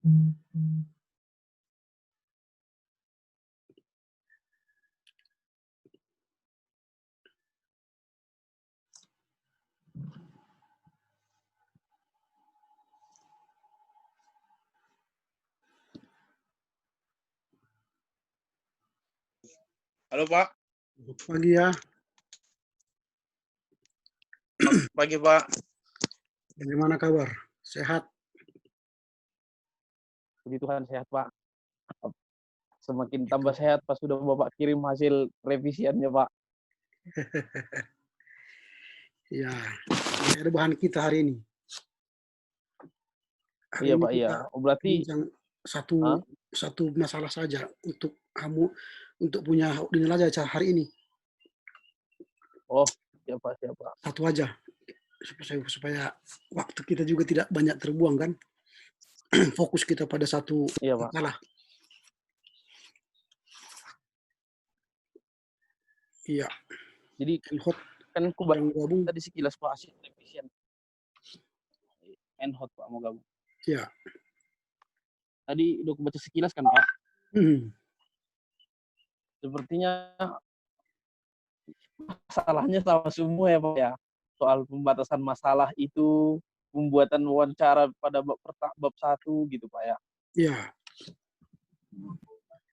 Halo Pak, Pagi ya, pagi Pak. bagaimana kabar? Sehat? Puji Tuhan sehat Pak. Semakin tambah sehat pas sudah Bapak kirim hasil revisiannya Pak. Ya, ini ada bahan kita hari ini. Hari Iya ini Pak, iya. kita Oh, berarti bincang satu masalah saja untuk kamu, untuk punya dinilai aja hari ini. oh, siapa? Satu aja, supaya waktu kita juga tidak banyak terbuang kan. Fokus kita pada satu Iya Pak. masalah. Iya. Jadi Enhot kan aku yang gabung. tadi sekilas Pak hasil revisian. Enhot Pak mau gabung. Iya. Tadi udah aku baca sekilas kan Pak. Sepertinya masalahnya sama semua ya Pak ya. Soal pembatasan masalah itu, pembuatan wawancara pada bab 1 gitu Pak ya. Iya.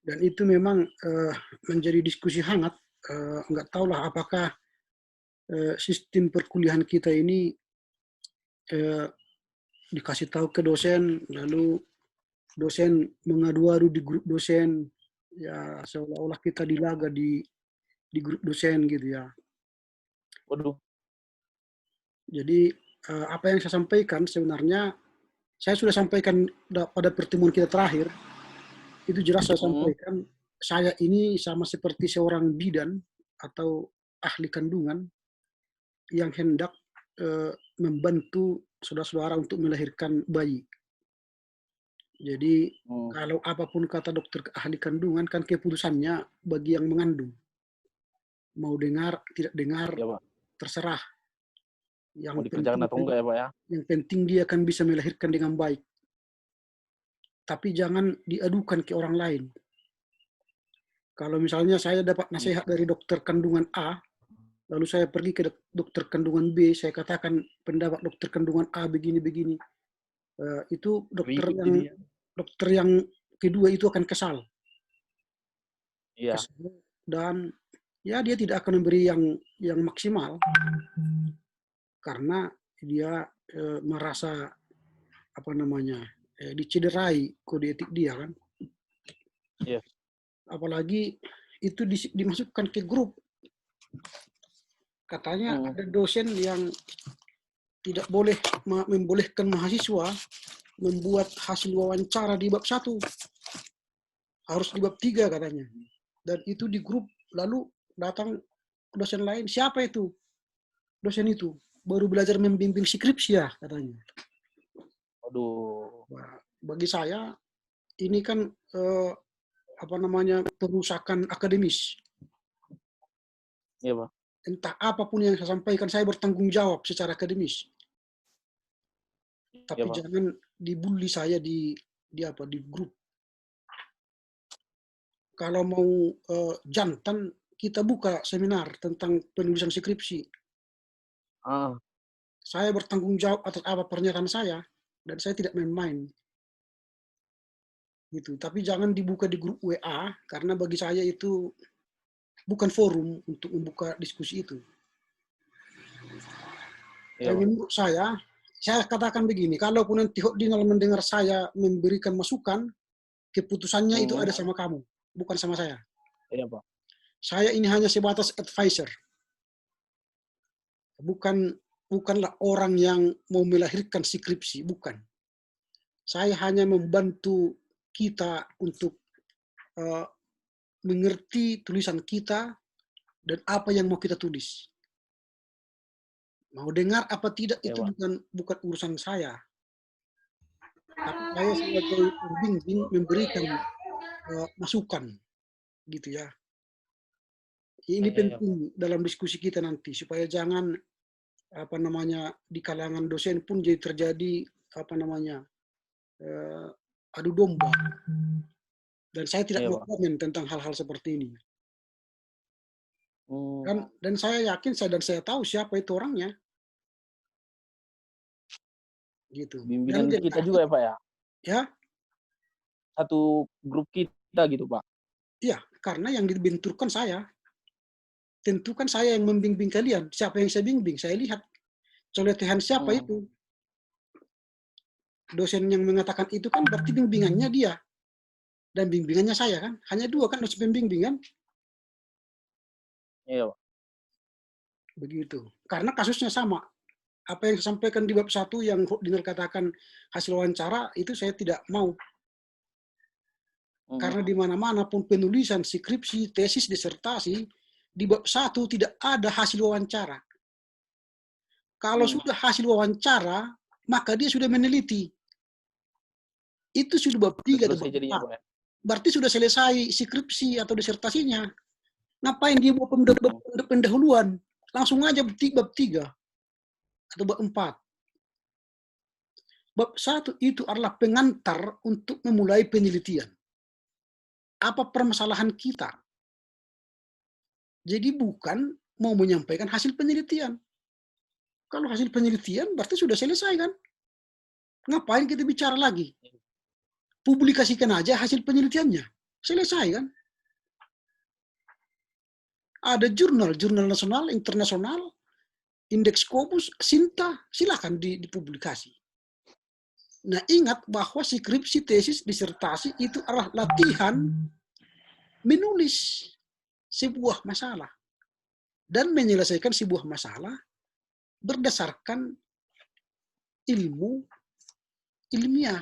Dan itu memang menjadi diskusi hangat. Nggak tahulah apakah sistem perkuliahan kita ini dikasih tahu ke dosen, lalu dosen mengadu-adu di grup dosen, ya seolah-olah kita dilaga di grup dosen gitu ya. Waduh. Jadi apa yang saya sampaikan sebenarnya saya sudah sampaikan pada pertemuan kita terakhir. Itu jelas saya sampaikan, saya ini sama seperti seorang bidan atau ahli kandungan yang hendak membantu saudara-saudara untuk melahirkan bayi. Jadi kalau apapun kata dokter ahli kandungan kan keputusannya bagi yang mengandung. Mau dengar, tidak dengar, ya, Pak. Terserah. Yang mau dikerjakan atau enggak ya Pak ya? Yang penting dia akan bisa melahirkan dengan baik. Tapi jangan diadukan ke orang lain. Kalau misalnya saya dapat nasihat dari dokter kandungan A, lalu saya pergi ke dokter kandungan B, saya katakan pendapat dokter kandungan A begini-begini. Itu dokter yang kedua itu akan kesal. Iya. Kesal, dan ya dia tidak akan memberi yang maksimal karena dia merasa dicederai kode etik dia kan. Iya. Apalagi itu dimasukkan ke grup. Katanya ada dosen yang tidak boleh membolehkan mahasiswa membuat hasil wawancara di bab 1. Harus di bab 3 katanya. Dan itu di grup, lalu datang dosen lain, siapa itu? Dosen itu baru belajar membimbing skripsi ya katanya. Aduh. Nah, bagi saya ini kan perusakan akademis. Iya, Pak. Entah apapun yang saya sampaikan, saya bertanggung jawab secara akademis. Tapi ya, jangan dibully saya di grup. Kalau mau jantan, kita buka seminar tentang penulisan skripsi. Saya bertanggung jawab atas apa pernyataan saya, dan saya tidak main-main. Gitu. Tapi jangan dibuka di grup WA, karena bagi saya itu bukan forum untuk membuka diskusi itu. Ya, menurut saya katakan begini, kalaupun nanti Hotdinal mendengar saya memberikan masukan, keputusannya itu ada sama kamu, bukan sama saya. Iya, Pak. Saya ini hanya sebatas advisor. Bukanlah orang yang mau melahirkan skripsi, bukan. Saya hanya membantu kita untuk mengerti tulisan kita dan apa yang mau kita tulis. Mau dengar apa tidak itu bukan urusan saya. Tapi saya sebagai pembimbing memberikan masukan, gitu ya. Ini penting dalam diskusi kita nanti supaya jangan di kalangan dosen pun jadi terjadi adu domba. Dan saya tidak Iya, mau Pak. komen tentang hal-hal seperti ini. Hmm, Dan saya yakin saya tahu siapa itu orangnya. Gitu. Dan bimbingan kita juga ya, Pak ya. ya, Satu grup kita gitu, Pak. iya, karena yang dibenturkan saya. Tentu kan saya yang membimbing kalian. Siapa yang saya bimbing? Saya lihat. Coletehan siapa Hmm, itu? Dosen yang mengatakan itu kan berarti bimbingannya dia. Dan bimbingannya saya kan. Hanya dua kan dosen pembimbing kan. iya, Pak. Begitu. Karena kasusnya sama. Apa yang disampaikan di bab 1 yang Dinal katakan hasil wawancara, itu saya tidak mau. Hmm, Karena di mana-mana pun penulisan skripsi, tesis, disertasi, di bab 1 tidak ada hasil wawancara. Kalau sudah hasil wawancara, maka dia sudah meneliti. Itu sudah bab 3 atau selesai bab jadinya, 4. Pak ya. Berarti sudah selesai skripsi atau disertasinya. Ngapain dia mau pendahuluan? Langsung aja bab 3 atau bab 4. Bab 1 itu adalah pengantar untuk memulai penelitian. Apa permasalahan kita? Jadi bukan mau menyampaikan hasil penelitian. Kalau hasil penelitian berarti sudah selesai kan? Ngapain kita bicara lagi? Publikasikan aja hasil penelitiannya. Selesai kan? Ada jurnal nasional, internasional, indeks Scopus, Sinta, silakan dipublikasi. Nah, ingat bahwa skripsi, tesis, disertasi itu adalah latihan menulis sebuah masalah dan menyelesaikan sebuah masalah berdasarkan ilmu ilmiah,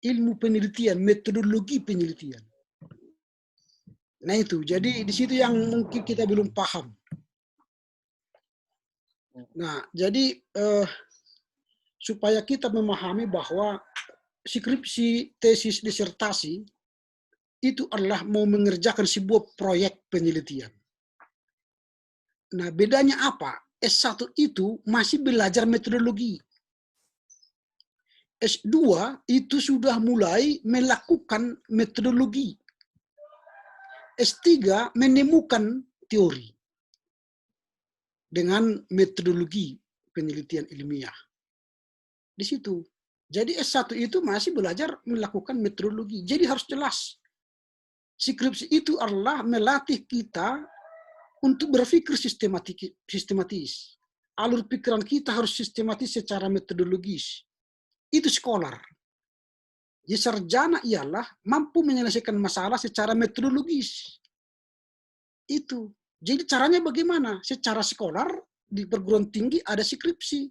ilmu penelitian, metodologi penelitian. Nah itu, jadi di situ yang mungkin kita belum paham. Nah, jadi supaya kita memahami bahwa skripsi, tesis, disertasi itu adalah mau mengerjakan sebuah proyek penelitian. Nah, bedanya apa? S1 itu masih belajar metodologi. S2 itu sudah mulai melakukan metodologi. S3 menemukan teori dengan metodologi penelitian ilmiah. Di situ. Jadi S1 itu masih belajar melakukan metodologi. Jadi harus jelas. Skripsi itu adalah melatih kita untuk berpikir sistematis. Alur pikiran kita harus sistematis secara metodologis. Itu scholar. Jadi sarjana ialah mampu menyelesaikan masalah secara metodologis. Itu. Jadi caranya bagaimana? Secara scholar di perguruan tinggi ada skripsi.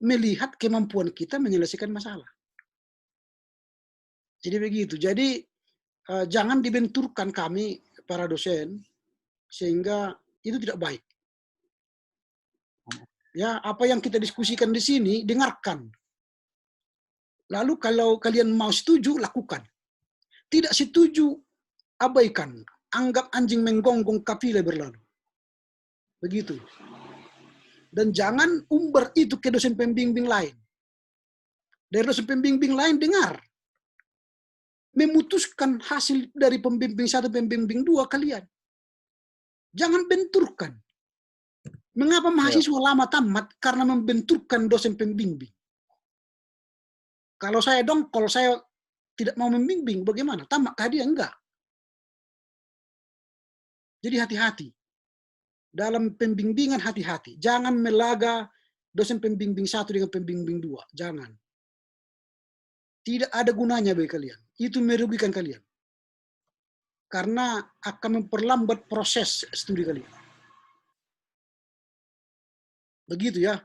Melihat kemampuan kita menyelesaikan masalah. Jadi begitu. Jadi jangan dibenturkan kami para dosen sehingga itu tidak baik. Ya, apa yang kita diskusikan di sini dengarkan. Lalu kalau kalian mau setuju lakukan. Tidak setuju abaikan. Anggap anjing menggonggong kapile berlalu. Begitu. Dan jangan umbar itu ke dosen pembimbing lain. Dari dosen pembimbing lain dengar. Memutuskan hasil dari pembimbing 1, pembimbing 2 kalian. Jangan benturkan. Mengapa mahasiswa lama tamat? Karena membenturkan dosen pembimbing. Kalau saya dongkol, saya tidak mau membimbing, bagaimana? Tamatkah dia? Enggak. Jadi hati-hati. Dalam pembimbingan hati-hati. Jangan melaga dosen pembimbing 1 dengan pembimbing 2. Jangan. Tidak ada gunanya bagi kalian. Itu merugikan kalian. Karena akan memperlambat proses studi kalian. Begitu ya.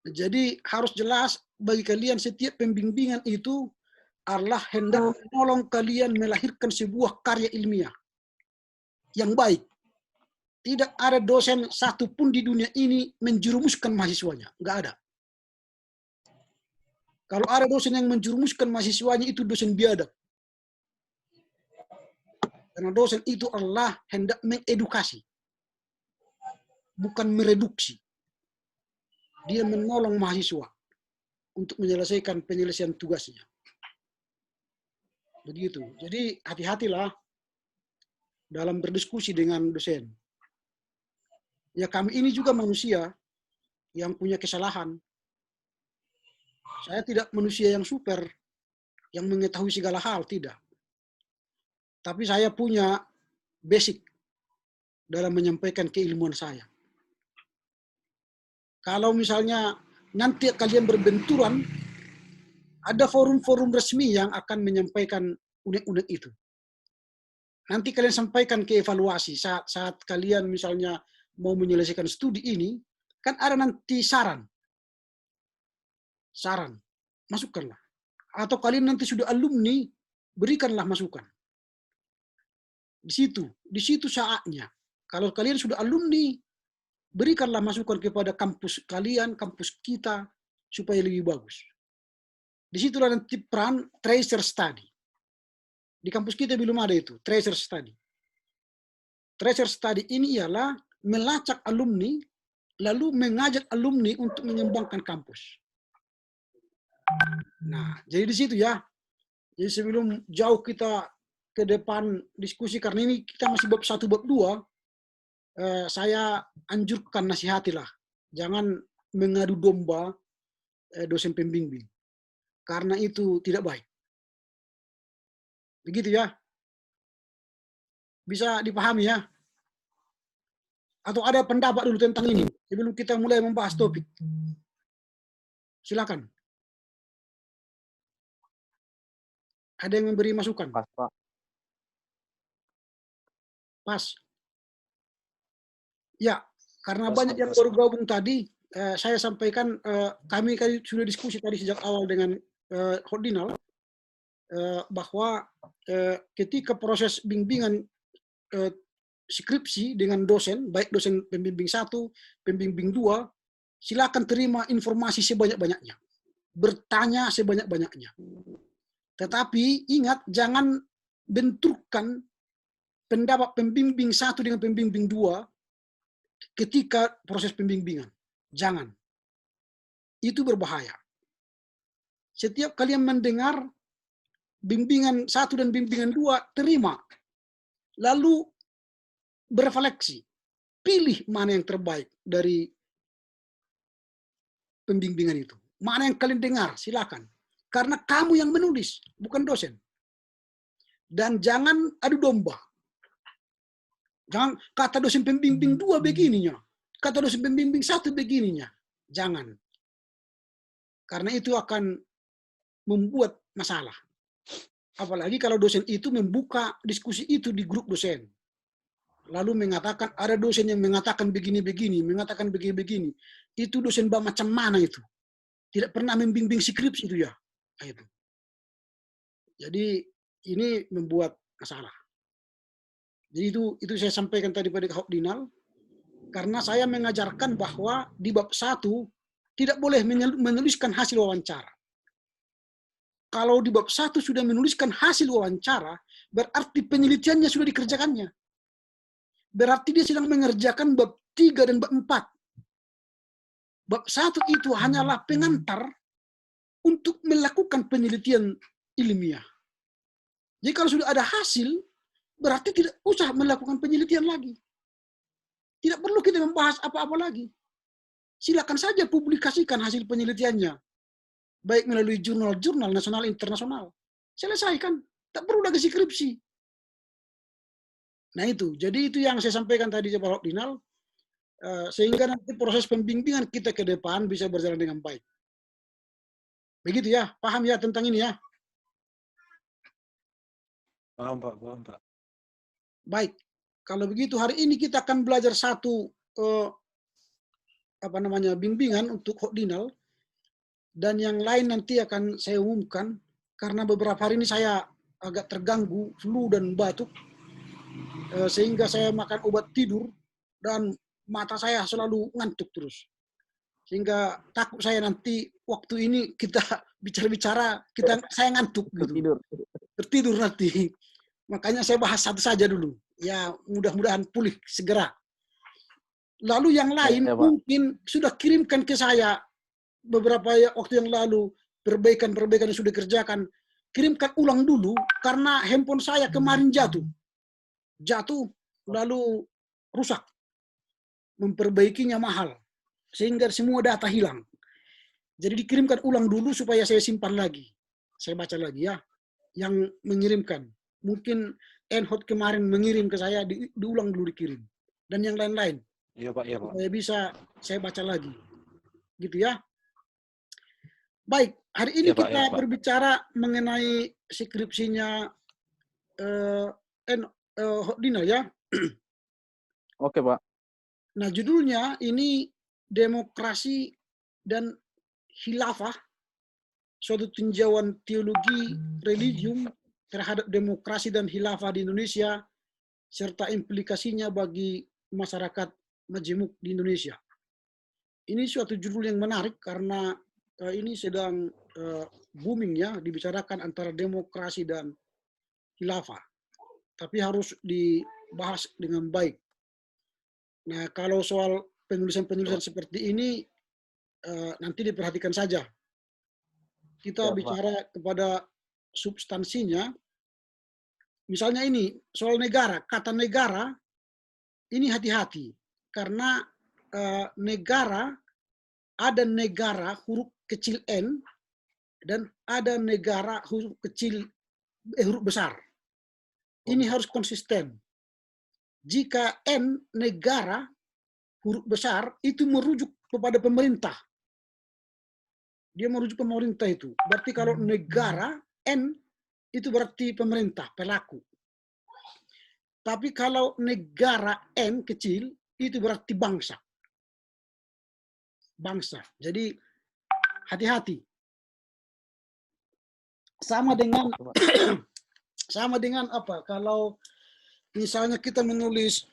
Jadi harus jelas bagi kalian setiap pembimbingan itu adalah hendak menolong kalian melahirkan sebuah karya ilmiah yang baik. Tidak ada dosen satupun di dunia ini menjerumuskan mahasiswanya. Enggak ada. Kalau ada dosen yang menjerumuskan mahasiswanya itu dosen biadab. Karena dosen itu adalah hendak mengedukasi. Bukan mereduksi. Dia menolong mahasiswa. untuk menyelesaikan penyelesaian tugasnya. Begitu. Jadi hati-hatilah dalam berdiskusi dengan dosen. Ya kami ini juga manusia yang punya kesalahan. Saya tidak manusia yang super, yang mengetahui segala hal, tidak. Tapi saya punya basic dalam menyampaikan keilmuan saya. Kalau misalnya nanti kalian berbenturan, ada forum-forum resmi yang akan menyampaikan unek-unek itu. Nanti kalian sampaikan ke evaluasi saat kalian misalnya mau menyelesaikan studi ini, kan ada nanti saran, masukkanlah. Atau kalian nanti sudah alumni, berikanlah masukan. Di situ saatnya. Kalau kalian sudah alumni, berikanlah masukan kepada kampus kalian, kampus kita, supaya lebih bagus. Di situlah nanti peran tracer study. Di kampus kita belum ada itu, tracer study. Tracer study ini ialah melacak alumni, lalu mengajak alumni untuk mengembangkan kampus. Nah, jadi di situ ya. Jadi sebelum jauh kita ke depan diskusi, karena ini kita masih bab 1, bab 2, saya anjurkan, nasihatilah. Jangan mengadu domba dosen pembimbing. Karena itu tidak baik. Begitu ya. Bisa dipahami ya. Atau ada pendapat dulu tentang ini sebelum kita mulai membahas topik. Silakan. Ada yang memberi masukan? Pas, Pak. Pas. Ya, karena Pas, banyak yang pas. baru gabung tadi, saya sampaikan, kami sudah diskusi tadi sejak awal dengan Hotdinal, bahwa ketika proses bimbingan skripsi dengan dosen, baik dosen pembimbing 1, pembimbing 2, silakan terima informasi sebanyak-banyaknya. Bertanya sebanyak-banyaknya. Tetapi ingat, jangan benturkan pendapat pembimbing 1 dengan pembimbing 2 ketika proses pembimbingan. Jangan. Itu berbahaya. Setiap kalian mendengar bimbingan 1 dan bimbingan 2, terima. Lalu berefleksi. Pilih mana yang terbaik dari pembimbingan itu. Mana yang kalian dengar, silakan. Karena kamu yang menulis, bukan dosen. Dan jangan adu domba. Jangan kata dosen pembimbing 2 begininya, kata dosen pembimbing 1 begininya. Jangan. Karena itu akan membuat masalah. Apalagi kalau dosen itu membuka diskusi itu di grup dosen. Lalu mengatakan, ada dosen yang mengatakan begini-begini, mengatakan begini-begini. Itu dosen macam mana itu? Tidak pernah membimbing skripsi itu ya. Nah, itu. Jadi ini membuat masalah. Jadi itu saya sampaikan tadi pada Hotdinal, karena saya mengajarkan bahwa di bab 1 tidak boleh menuliskan hasil wawancara. Kalau di bab 1 sudah menuliskan hasil wawancara, berarti penelitiannya sudah dikerjakannya. Berarti dia sedang mengerjakan bab 3 dan bab 4. Bab 1 itu hanyalah pengantar untuk melakukan penelitian ilmiah. Jadi kalau sudah ada hasil, berarti tidak usah melakukan penelitian lagi. Tidak perlu kita membahas apa-apa lagi. Silakan saja publikasikan hasil penelitiannya. Baik melalui jurnal-jurnal nasional internasional. Selesaikan. Tak perlu lagi skripsi. Nah itu. Jadi itu yang saya sampaikan tadi Pak Hotdinal. Sehingga nanti proses pembimbingan kita ke depan bisa berjalan dengan baik. Begitu ya. Paham ya tentang ini ya? Paham Pak, paham Pak. Baik. Kalau begitu hari ini kita akan belajar satu bimbingan untuk Hotdinal, dan yang lain nanti akan saya umumkan karena beberapa hari ini saya agak terganggu flu dan batuk, sehingga saya makan obat tidur dan mata saya selalu ngantuk terus, sehingga takut saya nanti waktu ini kita bicara-bicara saya ngantuk gitu, tertidur nanti. Makanya saya bahas satu saja dulu. Ya mudah-mudahan pulih segera. Lalu yang lain mungkin sudah kirimkan ke saya beberapa waktu yang lalu, perbaikan-perbaikan yang sudah dikerjakan, kirimkan ulang dulu, karena handphone saya kemarin jatuh, lalu rusak. Memperbaikinya mahal, sehingga semua data hilang. Jadi dikirimkan ulang dulu supaya saya simpan lagi. Saya baca lagi ya, yang mengirimkan. Mungkin Enhot kemarin mengirim ke saya, diulang dulu dikirim. Dan yang lain-lain. Iya Pak, iya Pak. Supaya bisa saya baca lagi. Gitu ya. Baik, hari ini Iya, Pak, kita iya, Pak. berbicara mengenai skripsinya Dina ya. Oke, Pak. Nah, judulnya ini Demokrasi dan Khilafah, suatu tinjauan teologi religium terhadap demokrasi dan khilafah di Indonesia, serta implikasinya bagi masyarakat majemuk di Indonesia. Ini suatu judul yang menarik karena ini sedang booming ya, dibicarakan antara demokrasi dan khilafah. Tapi harus dibahas dengan baik. Nah, kalau soal penulisan-penulisan seperti ini, nanti diperhatikan saja. Kita bicara kepada substansinya. Misalnya ini, soal negara. Kata negara, ini hati-hati. Karena negara, ada negara huruf kecil N, dan ada negara huruf kecil, huruf besar. Ini harus konsisten. Jika N negara huruf besar, itu merujuk kepada pemerintah. Dia merujuk pemerintah itu. Berarti kalau negara N itu berarti pemerintah, pelaku. Tapi kalau negara N kecil itu berarti bangsa. Bangsa. Jadi hati-hati. Sama dengan apa? Kalau misalnya kita menulis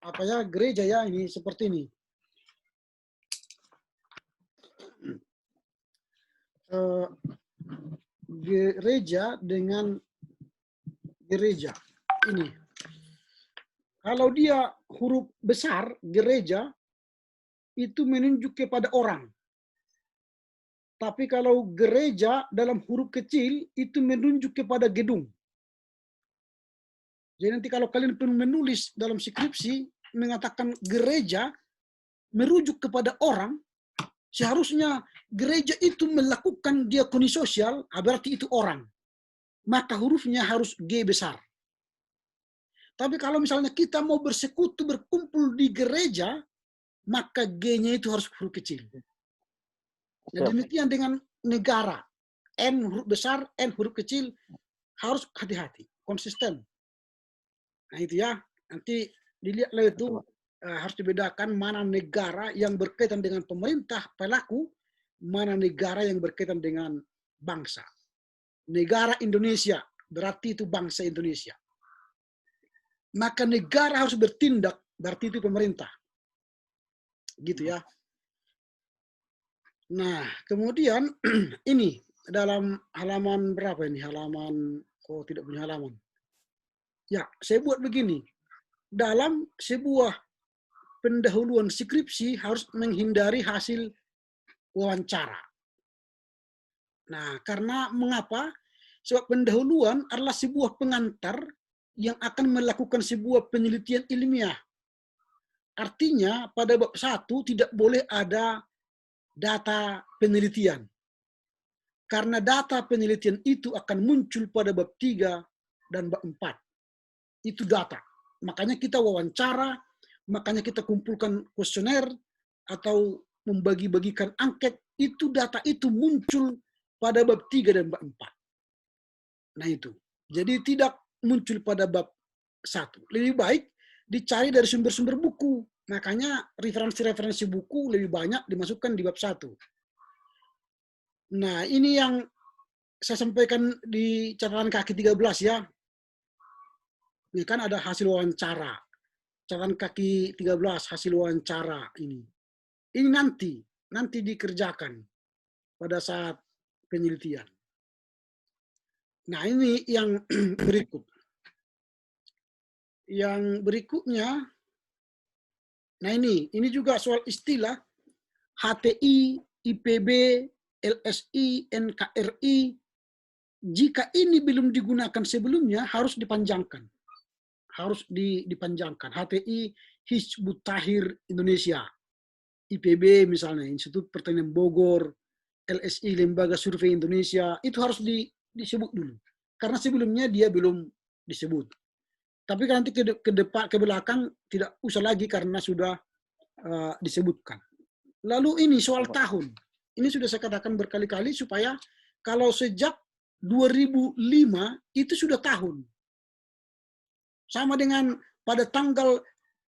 apa ya, gereja ya, ini seperti ini. Gereja dengan gereja ini. Kalau dia huruf besar, gereja, itu menunjuk kepada orang. Tapi kalau gereja dalam huruf kecil, itu menunjuk kepada gedung. Jadi nanti kalau kalian menulis dalam skripsi, mengatakan gereja, merujuk kepada orang, seharusnya gereja itu melakukan diakoni sosial, berarti itu orang. Maka hurufnya harus G besar. Tapi kalau misalnya kita mau bersekutu, berkumpul di gereja, maka G-nya itu harus huruf kecil. Nah, demikian dengan negara. N huruf besar, N huruf kecil, harus hati-hati, konsisten. Nah itu ya, nanti dilihatlah itu, harus dibedakan mana negara yang berkaitan dengan pemerintah, pelaku, mana negara yang berkaitan dengan bangsa. Negara Indonesia, berarti itu bangsa Indonesia. Maka negara harus bertindak, berarti itu pemerintah. Gitu ya. Nah, kemudian ini dalam halaman berapa ini? Halaman, tidak punya halaman. Ya, saya buat begini. Dalam sebuah pendahuluan skripsi harus menghindari hasil wawancara. Nah, karena mengapa? Sebab pendahuluan adalah sebuah pengantar yang akan melakukan sebuah penelitian ilmiah. Artinya pada bab 1 tidak boleh ada data penelitian. Karena data penelitian itu akan muncul pada bab 3 dan bab 4. Itu data. Makanya kita wawancara, makanya kita kumpulkan kuesioner atau membagi-bagikan angket, itu data itu muncul pada bab 3 dan bab 4. Nah itu. Jadi tidak muncul pada bab 1. Lebih baik dicari dari sumber-sumber buku. Makanya referensi-referensi buku lebih banyak dimasukkan di bab 1. Nah, ini yang saya sampaikan di catatan kaki 13 ya. Ini kan ada hasil wawancara. Catatan kaki 13 hasil wawancara ini. Ini nanti dikerjakan pada saat penelitian. Nah, ini yang berikut. Yang berikutnya Nah ini juga soal istilah HTI, IPB, LSI, NKRI. Jika ini belum digunakan sebelumnya, harus dipanjangkan. Harus dipanjangkan. HTI, Hizbut Tahrir Indonesia. IPB misalnya, Institut Pertanian Bogor, LSI, Lembaga Survei Indonesia, itu harus disebut dulu. Karena sebelumnya dia belum disebut. Tapi nanti ke belakang tidak usah lagi karena sudah disebutkan. Lalu ini soal tahun. Ini sudah saya katakan berkali-kali supaya kalau sejak 2005 itu sudah tahun. Sama dengan pada tanggal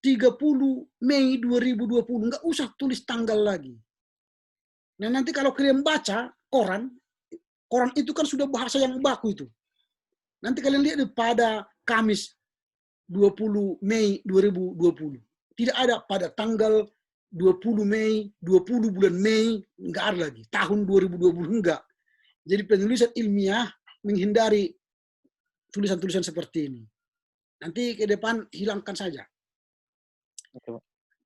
30 Mei 2020, nggak usah tulis tanggal lagi. Nah nanti kalau kalian baca koran itu kan sudah bahasa yang baku itu. Nanti kalian lihat pada Kamis 20 Mei 2020. Tidak ada pada tanggal 20 Mei, 20 bulan Mei, nggak ada lagi. Tahun 2020 enggak. Jadi penulisan ilmiah menghindari tulisan-tulisan seperti ini. Nanti ke depan hilangkan saja.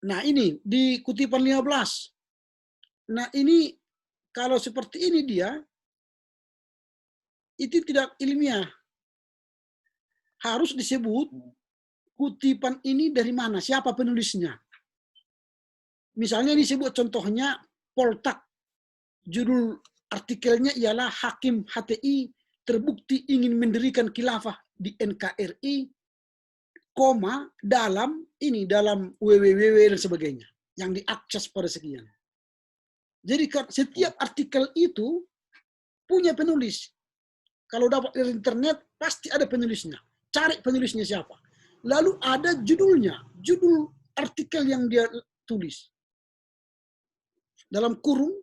Nah ini di kutipan 15. Nah ini kalau seperti ini dia, itu tidak ilmiah. Harus disebut kutipan ini dari mana, siapa penulisnya. Misalnya disebut contohnya Poltak. Judul artikelnya ialah Hakim HTI terbukti ingin mendirikan khilafah di NKRI, dalam www dan sebagainya yang diakses pada sekian. Jadi setiap artikel itu punya penulis. Kalau dapat dari internet pasti ada penulisnya. Cari penulisnya siapa. Lalu ada judulnya, judul artikel yang dia tulis. Dalam kurung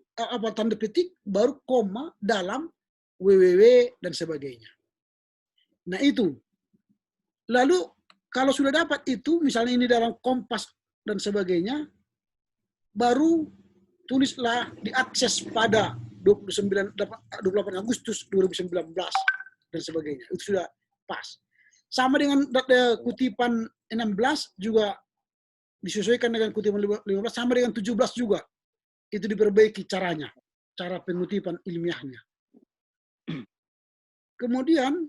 tanda petik baru koma dalam www dan sebagainya. Nah itu. Lalu kalau sudah dapat itu, misalnya ini dalam Kompas dan sebagainya, baru tulislah diakses pada 28 Agustus 2019 dan sebagainya. Itu sudah pas. Sama dengan kutipan 16 juga disesuaikan dengan kutipan 15, sama dengan 17 juga. Itu diperbaiki caranya, cara pengutipan ilmiahnya. Kemudian,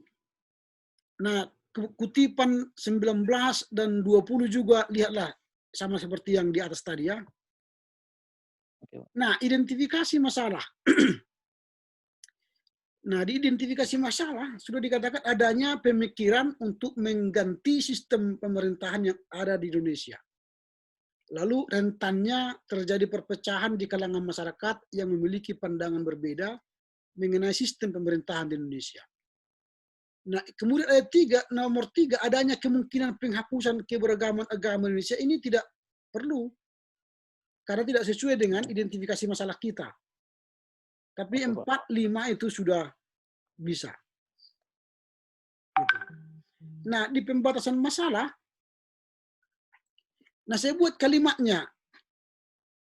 nah kutipan 19 dan 20 juga lihatlah sama seperti yang di atas tadi ya. Nah, identifikasi masalah. Nah, di identifikasi masalah sudah dikatakan adanya pemikiran untuk mengganti sistem pemerintahan yang ada di Indonesia. Lalu rentannya terjadi perpecahan di kalangan masyarakat yang memiliki pandangan berbeda mengenai sistem pemerintahan di Indonesia. Nah, kemudian nomor 3, adanya kemungkinan penghapusan keberagaman agama Indonesia ini tidak perlu. Karena tidak sesuai dengan identifikasi masalah kita. Tapi 4, 5 itu sudah bisa. Nah, di pembatasan masalah, nah saya buat kalimatnya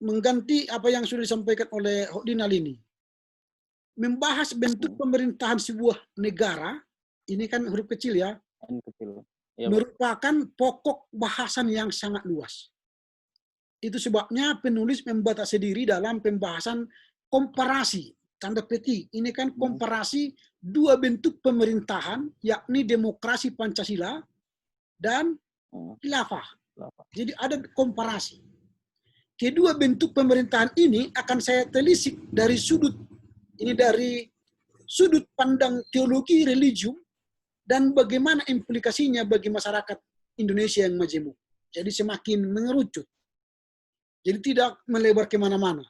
mengganti apa yang sudah disampaikan oleh Hokdinal ini. Membahas bentuk pemerintahan sebuah negara, ini kan huruf kecil ya, merupakan pokok bahasan yang sangat luas. Itu sebabnya penulis membatasi diri dalam pembahasan komparasi, tanda petik. Ini kan komparasi dua bentuk pemerintahan, yakni demokrasi Pancasila dan khilafah. Jadi ada komparasi. Kedua bentuk pemerintahan ini akan saya telisik dari sudut pandang teologi religium dan bagaimana implikasinya bagi masyarakat Indonesia yang majemuk. Jadi semakin mengerucut. Jadi tidak melebar kemana-mana.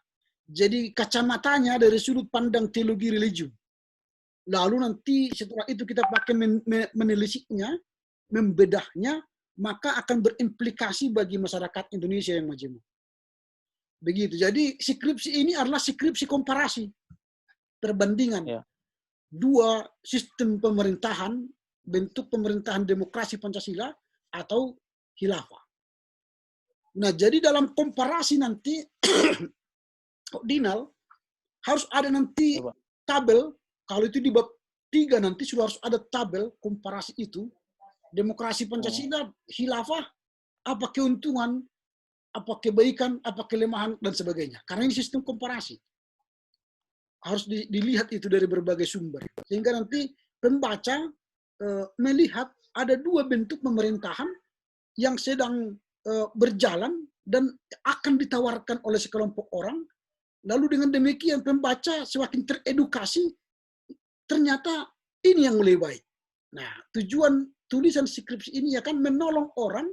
Jadi kacamatanya dari sudut pandang teologi religium. Lalu nanti setelah itu kita pakai menelisiknya, membedahnya, maka akan berimplikasi bagi masyarakat Indonesia yang majemuk. Begitu. Jadi skripsi ini adalah skripsi komparasi. Perbandingan. Dua sistem pemerintahan, bentuk pemerintahan demokrasi Pancasila atau khilafah. Nah, jadi dalam komparasi nanti Dinal harus ada nanti tabel, kalau itu di bab 3 nanti sudah harus ada tabel komparasi itu. Demokrasi Pancasila, khilafah, apa keuntungan apa kebaikan, apa kelemahan, dan sebagainya. Karena ini sistem komparasi. Harus dilihat itu dari berbagai sumber. Sehingga nanti pembaca melihat ada dua bentuk pemerintahan yang sedang berjalan dan akan ditawarkan oleh sekelompok orang. Lalu dengan demikian pembaca semakin teredukasi, ternyata ini yang lebih baik. Nah, tujuan tulisan skripsi ini akan menolong orang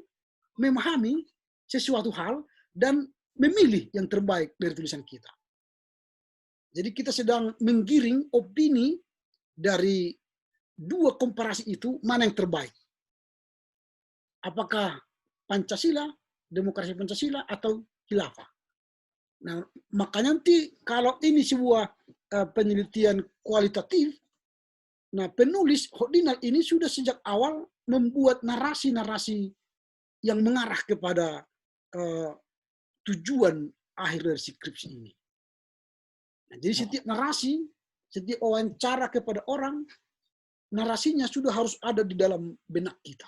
memahami sesuatu hal dan memilih yang terbaik dari tulisan kita. Jadi kita sedang menggiring opini dari dua komparasi itu, mana yang terbaik. Apakah Pancasila, demokrasi Pancasila, atau khilafah. Nah, makanya nanti kalau ini sebuah penelitian kualitatif, nah penulis Hordinal ini sudah sejak awal membuat narasi-narasi yang mengarah kepada tujuan akhir dari skripsi ini. Nah, jadi setiap narasi, setiap wawancara kepada orang, narasinya sudah harus ada di dalam benak kita.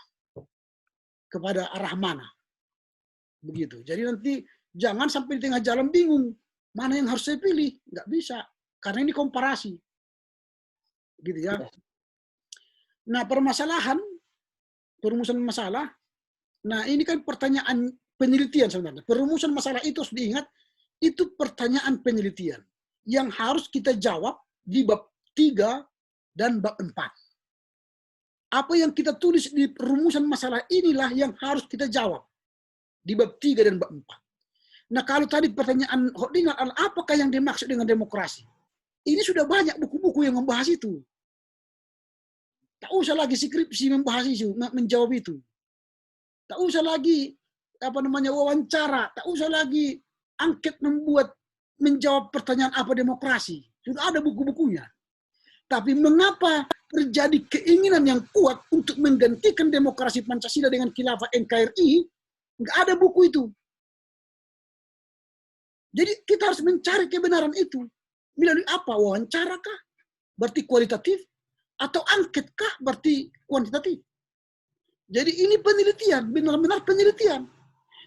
Kepada arah mana. Begitu. Jadi nanti jangan sampai di tengah jalan bingung. Mana yang harus saya pilih? Nggak bisa. Karena ini komparasi. Gitu ya. Nah, perumusan masalah. Nah, ini kan pertanyaan penelitian sebenarnya. Perumusan masalah itu harus diingat, itu pertanyaan penelitian yang harus kita jawab di bab 3 dan bab 4. Apa yang kita tulis di perumusan masalah inilah yang harus kita jawab di bab 3 dan bab 4. Nah, kalau tadi pertanyaan Hordinal, apakah yang dimaksud dengan demokrasi? Ini sudah banyak buku-buku yang membahas itu. Tak usah lagi skripsi membahas itu, menjawab itu. Tak usah lagi wawancara, tak usah lagi angket menjawab pertanyaan apa demokrasi. Sudah ada buku-bukunya. Tapi mengapa terjadi keinginan yang kuat untuk menggantikan demokrasi Pancasila dengan khilafah NKRI? Nggak ada buku itu. Jadi kita harus mencari kebenaran itu. Melalui apa? Wawancara kah? Berarti kualitatif? Atau angket kah? Berarti kuantitatif? Jadi ini penelitian, benar-benar penelitian.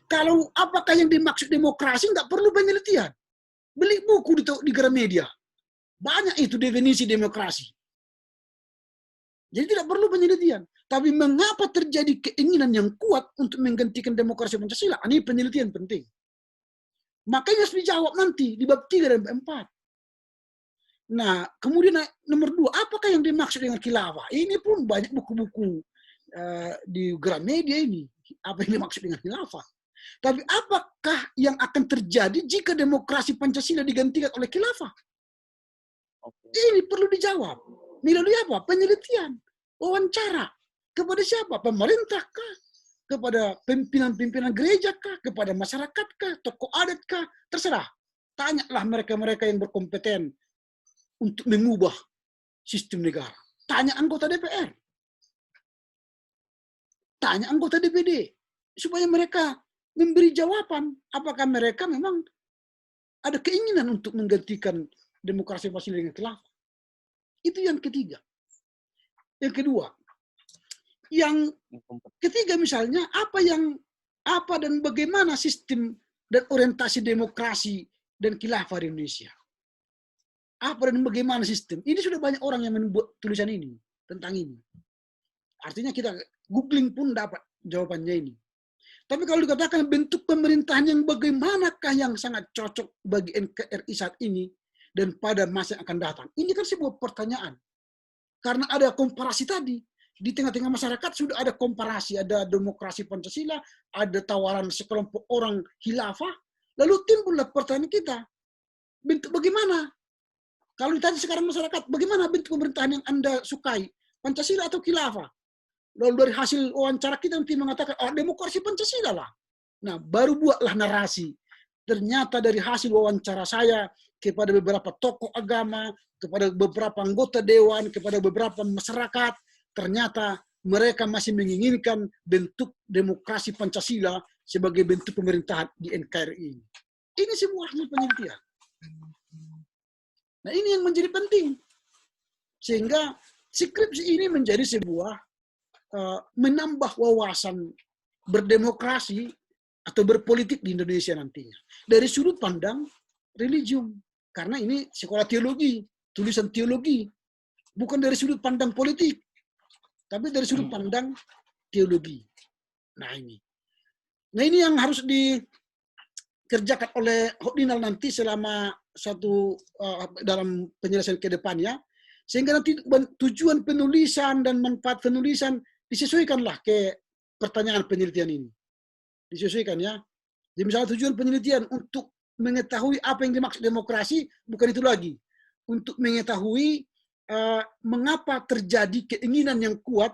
Kalau apakah yang dimaksud demokrasi, nggak perlu penelitian. Beli buku di Gramedia. Banyak itu definisi demokrasi. Jadi tidak perlu penelitian. Tapi mengapa terjadi keinginan yang kuat untuk menggantikan demokrasi Pancasila? Ini penelitian penting. Makanya harus dijawab nanti di bab 3 dan bab 4. Nah, kemudian nomor 2, apakah yang dimaksud dengan khilafah? Ini pun banyak buku-buku di Gramedia ini. Apa yang dimaksud dengan khilafah? Tapi apakah yang akan terjadi jika demokrasi Pancasila digantikan oleh khilafah? Ini perlu dijawab. Melalui apa? Penelitian. Wawancara. Kepada siapa? Pemerintah kah? Kepada pimpinan-pimpinan gereja kah? Kepada masyarakat kah? Tokoh adat kah? Terserah. Tanyalah mereka-mereka yang berkompeten untuk mengubah sistem negara. Tanya anggota DPR. Tanya anggota DPD. Supaya mereka memberi jawaban. Apakah mereka memang ada keinginan untuk menggantikan demokrasi Pancasila dengan khilafah. Itu yang ketiga. Yang kedua, yang ketiga misalnya apa dan bagaimana sistem dan orientasi demokrasi dan khilafah di Indonesia. Apa dan bagaimana sistem? Ini sudah banyak orang yang membuat tulisan ini tentang ini. Artinya kita googling pun dapat jawabannya ini. Tapi kalau dikatakan bentuk pemerintahan yang bagaimanakah yang sangat cocok bagi NKRI saat ini dan pada masa yang akan datang. Ini kan sebuah pertanyaan. Karena ada komparasi tadi. Di tengah-tengah masyarakat sudah ada komparasi. Ada demokrasi Pancasila, ada tawaran sekelompok orang khilafah. Lalu timbullah pertanyaan kita. Bentuk bagaimana? Kalau ditanya sekarang masyarakat, bagaimana bentuk pemerintahan yang Anda sukai? Pancasila atau khilafah? Lalu dari hasil wawancara kita nanti mengatakan, demokrasi Pancasila lah. Nah, baru buatlah narasi. Ternyata dari hasil wawancara saya kepada beberapa tokoh agama, kepada beberapa anggota dewan, kepada beberapa masyarakat, ternyata mereka masih menginginkan bentuk demokrasi Pancasila sebagai bentuk pemerintahan di NKRI. Ini semua hasil penelitian. Nah, ini yang menjadi penting. Sehingga skripsi ini menjadi sebuah menambah wawasan berdemokrasi atau berpolitik di Indonesia nantinya. Dari sudut pandang religium. Karena ini sekolah teologi, tulisan teologi. Bukan dari sudut pandang politik, tapi dari sudut pandang teologi. Nah ini yang harus dikerjakan oleh Hokdinal nanti selama dalam penjelasan ke depannya, sehingga nanti tujuan penulisan dan manfaat penulisan disesuaikanlah ke pertanyaan penelitian ini. Disesuaikan ya. Jadi misalnya tujuan penelitian untuk mengetahui apa yang dimaksud demokrasi, bukan itu lagi. Untuk mengetahui mengapa terjadi keinginan yang kuat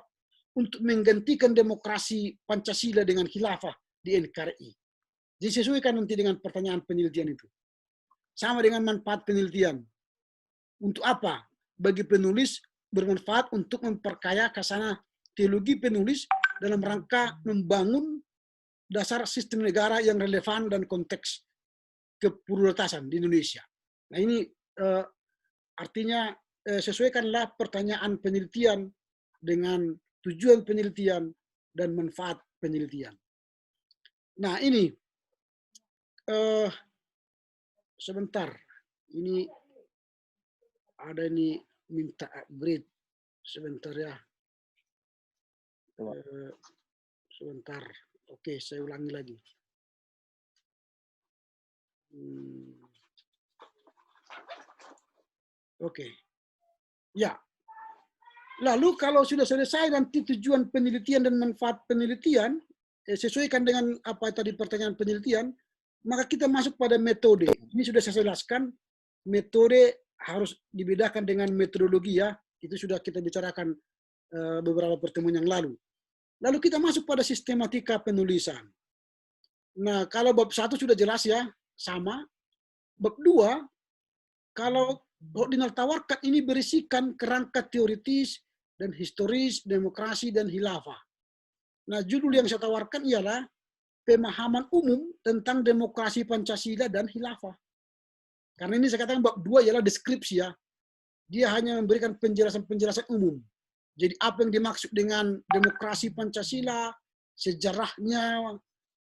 untuk menggantikan demokrasi Pancasila dengan khilafah di NKRI. Jadi sesuaikan nanti dengan pertanyaan penelitian itu. Sama dengan manfaat penelitian. Untuk apa? Bagi penulis bermanfaat untuk memperkaya khazanah teologi penulis dalam rangka membangun dasar sistem negara yang relevan dan konteks kepluralitasan di Indonesia. Nah ini artinya sesuaikanlah pertanyaan penelitian dengan tujuan penelitian dan manfaat penelitian. Nah ini sebentar, ini ada ini minta upgrade sebentar ya. Sebentar, oke saya ulangi lagi. Oke, ya. Lalu kalau sudah selesai nanti tujuan penelitian dan manfaat penelitian, sesuaikan dengan apa tadi pertanyaan penelitian, maka kita masuk pada metode. Ini sudah saya jelaskan, metode harus dibedakan dengan metodologi ya. Itu sudah kita bicarakan beberapa pertemuan yang lalu. Lalu kita masuk pada sistematika penulisan. Nah, kalau bab 1 sudah jelas ya, sama. Bab 2, kalau Hokdinal tawarkan ini berisikan kerangka teoritis dan historis demokrasi dan khilafah. Nah, judul yang saya tawarkan ialah pemahaman umum tentang demokrasi Pancasila dan khilafah. Karena ini saya katakan bab 2 ialah deskripsi ya. Dia hanya memberikan penjelasan-penjelasan umum. Jadi apa yang dimaksud dengan demokrasi Pancasila, sejarahnya,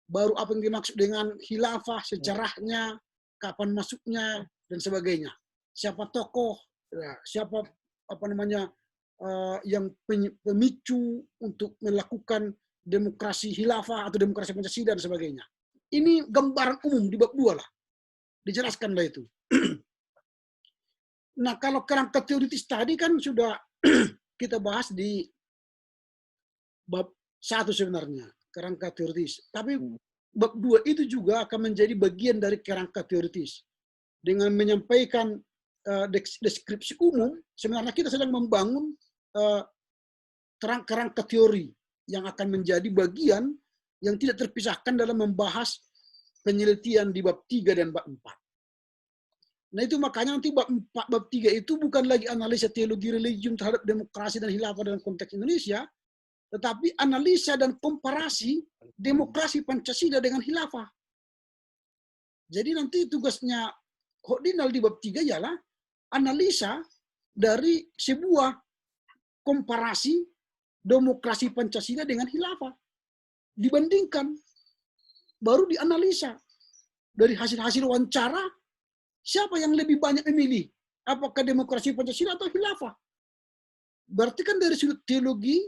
baru apa yang dimaksud dengan khilafah, sejarahnya, kapan masuknya, dan sebagainya. Siapa tokoh, siapa yang pemicu untuk melakukan demokrasi khilafah atau demokrasi Pancasila dan sebagainya. Ini gambaran umum di bab 2 lah. Dijelaskanlah itu. Nah, kalau kerangka teoritis tadi kan sudah kita bahas di bab 1 sebenarnya, kerangka teoritis. Tapi bab 2 itu juga akan menjadi bagian dari kerangka teoritis. Dengan menyampaikan deskripsi umum, sebenarnya kita sedang membangun kerangka teori yang akan menjadi bagian yang tidak terpisahkan dalam membahas penelitian di bab 3 dan bab 4. Nah itu makanya nanti bab 4, bab 3 itu bukan lagi analisa teologi religium terhadap demokrasi dan khilafah dalam konteks Indonesia, tetapi analisa dan komparasi demokrasi Pancasila dengan khilafah. Jadi nanti tugasnya Hokdinal di bab 3 ialah analisa dari sebuah komparasi demokrasi Pancasila dengan khilafah. Dibandingkan, baru dianalisa. Dari hasil-hasil wawancara, siapa yang lebih banyak memilih? Apakah demokrasi Pancasila atau khilafah? Berarti kan dari sudut teologi,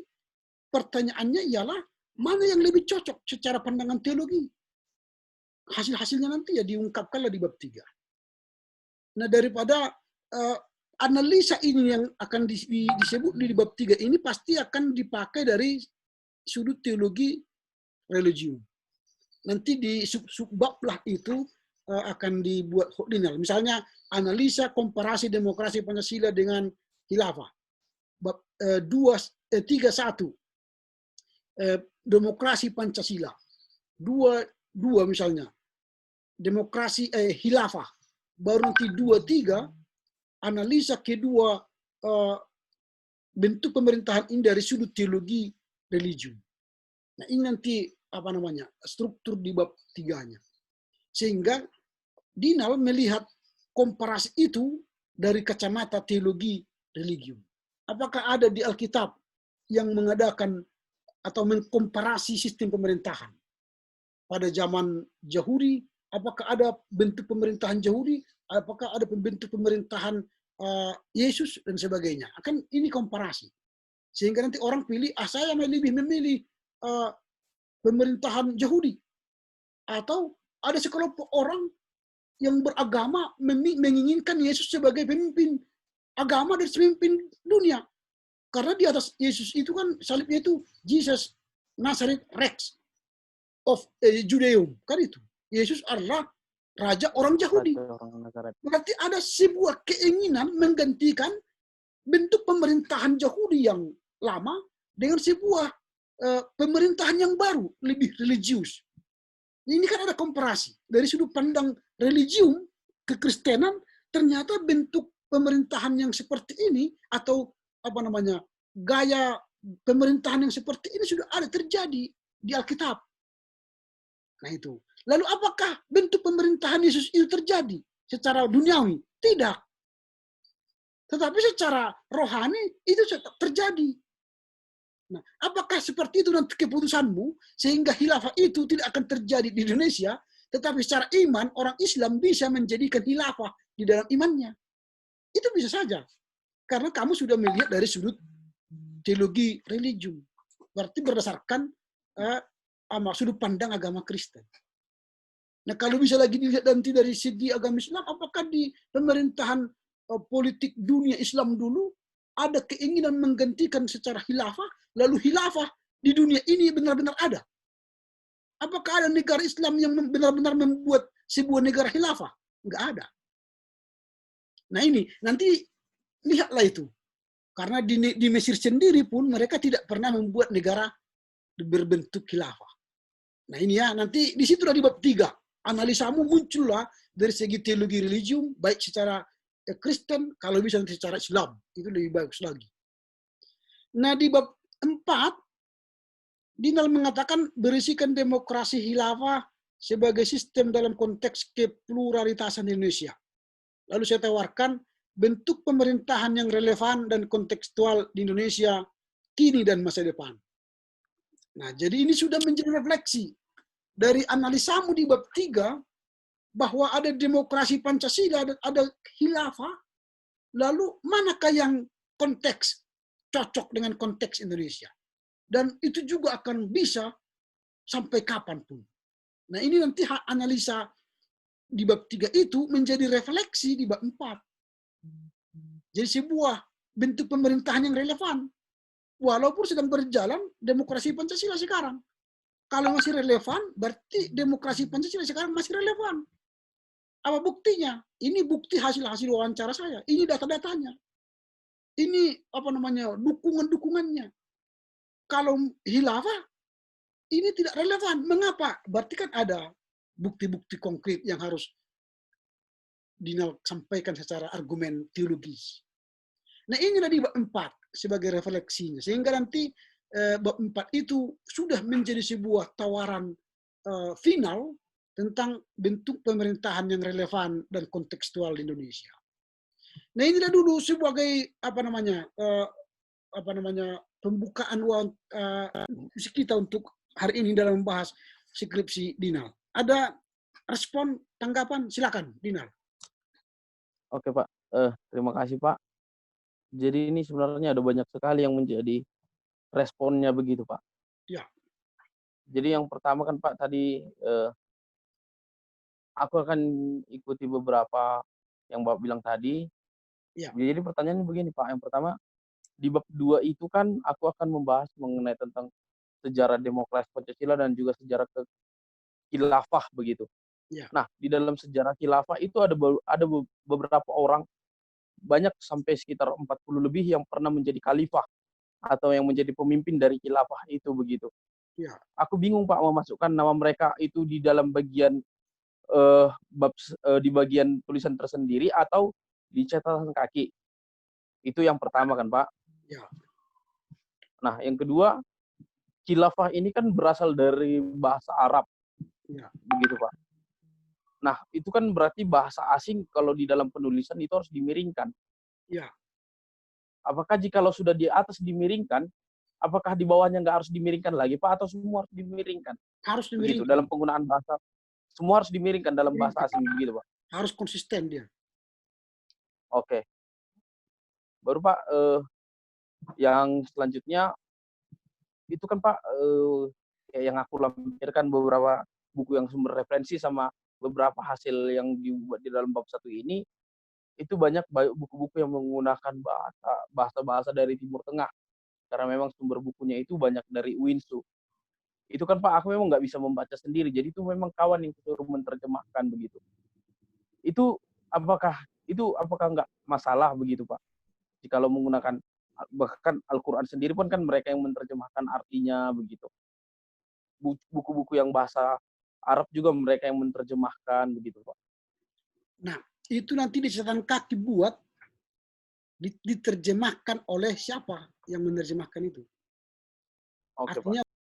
pertanyaannya ialah mana yang lebih cocok secara pandangan teologi. Hasil-hasilnya nanti ya diungkapkanlah di bab 3. Nah daripada analisa ini yang akan disebut di bab 3 ini pasti akan dipakai dari sudut teologi religium. Nanti di sub-bab lah itu akan dibuat Hokdinal. Misalnya analisa komparasi demokrasi Pancasila dengan khilafah. Bab 3.1 demokrasi Pancasila. 2 misalnya demokrasi khilafah. Baru nanti 2.3 analisa kedua bentuk pemerintahan ini dari sudut teologi religium. Nah ini nanti struktur di bab 3-nya. Sehingga Dinal melihat komparasi itu dari kacamata teologi religium. Apakah ada di Alkitab yang mengadakan atau mengkomparasi sistem pemerintahan? pada zaman Yahudi, apakah ada bentuk pemerintahan Yahudi, apakah ada bentuk pemerintahan Yesus dan sebagainya. Akan ini komparasi. Sehingga nanti orang pilih, saya lebih memilih pemerintahan Yahudi. Atau ada sekelompok orang yang beragama menginginkan Yesus sebagai pemimpin agama dan pemimpin dunia. Karena di atas Yesus itu kan salibnya itu Jesus Nazareth Rex of Judeum. Kan itu. Yesus adalah raja orang Yahudi. Berarti ada sebuah keinginan menggantikan bentuk pemerintahan Yahudi yang lama dengan sebuah pemerintahan yang baru, lebih religius. Ini kan ada komparasi. Dari sudut pandang religium, kekristenan, ternyata bentuk pemerintahan yang seperti ini, atau gaya pemerintahan yang seperti ini sudah ada terjadi di Alkitab. Nah itu. Lalu apakah bentuk pemerintahan Yesus itu terjadi secara duniawi? Tidak. Tetapi secara rohani itu terjadi. Nah, apakah seperti itu nanti keputusanmu sehingga khilafah itu tidak akan terjadi di Indonesia, tetapi secara iman orang Islam bisa menjadikan khilafah di dalam imannya? Itu bisa saja. Karena kamu sudah melihat dari sudut teologi religium. Berarti berdasarkan sudut pandang agama Kristen. Nah, kalau bisa lagi dilihat nanti dari segi agama Islam, apakah di pemerintahan politik dunia Islam dulu ada keinginan menggantikan secara khilafah, lalu khilafah di dunia ini benar-benar ada? Apakah ada negara Islam yang benar-benar membuat sebuah negara khilafah? Enggak ada. Nah ini, nanti lihatlah itu. Karena di Mesir sendiri pun mereka tidak pernah membuat negara berbentuk khilafah. Nah ini ya, nanti di situlah di bab 3. Analisamu muncullah dari segi teologi religium, baik secara Kristen, kalau bisa nanti secara Islam. Itu lebih bagus lagi. Nah di bab 4, Dinal mengatakan berisikan demokrasi khilafah sebagai sistem dalam konteks kepluralitasan Indonesia. Lalu saya tawarkan bentuk pemerintahan yang relevan dan kontekstual di Indonesia kini dan masa depan. Nah, jadi ini sudah menjadi refleksi dari analisamu di bab 3 bahwa ada demokrasi Pancasila dan ada khilafah. Lalu manakah yang konteks cocok dengan konteks Indonesia? Dan itu juga akan bisa sampai kapanpun. Nah, ini nanti analisa di bab 3 itu menjadi refleksi di bab 4. Jadi sebuah bentuk pemerintahan yang relevan. Walaupun sedang berjalan demokrasi Pancasila sekarang. Kalau masih relevan, berarti demokrasi Pancasila sekarang masih relevan. Apa buktinya? Ini bukti hasil-hasil wawancara saya. Ini data-datanya. Ini dukungan-dukungannya. Kalau khilafah, ini tidak relevan. Mengapa? Berarti kan ada bukti-bukti konkret yang harus disampaikan secara argumen teologis. Nah, inilah di bab 4 sebagai refleksinya. Sehingga nanti bab 4 itu sudah menjadi sebuah tawaran final tentang bentuk pemerintahan yang relevan dan kontekstual di Indonesia. Nah, inilah dulu sebagai pembukaan kita untuk hari ini dalam membahas skripsi Dinal. Ada respon, tanggapan? Silakan, Dinal. Oke, Pak. Terima kasih, Pak. Jadi ini sebenarnya ada banyak sekali yang menjadi responnya begitu, Pak. Ya. Jadi yang pertama kan, Pak, tadi aku akan ikuti beberapa yang Bapak bilang tadi. Ya. Jadi pertanyaannya begini, Pak. Yang pertama, di bab 2 itu kan aku akan membahas mengenai tentang sejarah demokrasi Pancasila dan juga sejarah khilafah begitu. Ya. Nah, di dalam sejarah khilafah itu ada beberapa orang, banyak sampai sekitar 40 lebih yang pernah menjadi khalifah atau yang menjadi pemimpin dari khilafah itu begitu. Ya. Aku bingung, Pak, memasukkan nama mereka itu di dalam bagian di bagian tulisan tersendiri atau di catatan kaki. Itu yang pertama kan, Pak. Ya. Nah, yang kedua, khilafah ini kan berasal dari bahasa Arab. Ya. Begitu, Pak. Nah, itu kan berarti bahasa asing kalau di dalam penulisan itu harus dimiringkan. Ya. Apakah jikalau sudah di atas dimiringkan, apakah di bawahnya nggak harus dimiringkan lagi, Pak, atau semua harus dimiringkan? Harus begitu dimiringkan. dalam penggunaan bahasa. Semua harus dimiringkan dalam bahasa asing begitu, Pak. Harus konsisten dia. Oke. Baru Pak, yang selanjutnya itu kan Pak, kayak yang aku lampirkan beberapa buku yang sumber referensi sama beberapa hasil yang dibuat di dalam bab 1 ini, itu banyak buku-buku yang menggunakan bahasa-bahasa dari Timur Tengah. Karena memang sumber bukunya itu banyak dari Uinsu. Itu kan Pak, aku memang nggak bisa membaca sendiri, jadi itu memang kawan yang suruh menerjemahkan begitu. Itu apakah nggak masalah begitu Pak? Jikalau menggunakan bahkan Al-Quran sendiri pun kan mereka yang menerjemahkan artinya begitu. Buku-buku yang bahasa Arab juga mereka yang menerjemahkan begitu Pak. Nah, itu nanti di catatan kaki buat diterjemahkan oleh siapa yang menerjemahkan itu. Oke, Artinya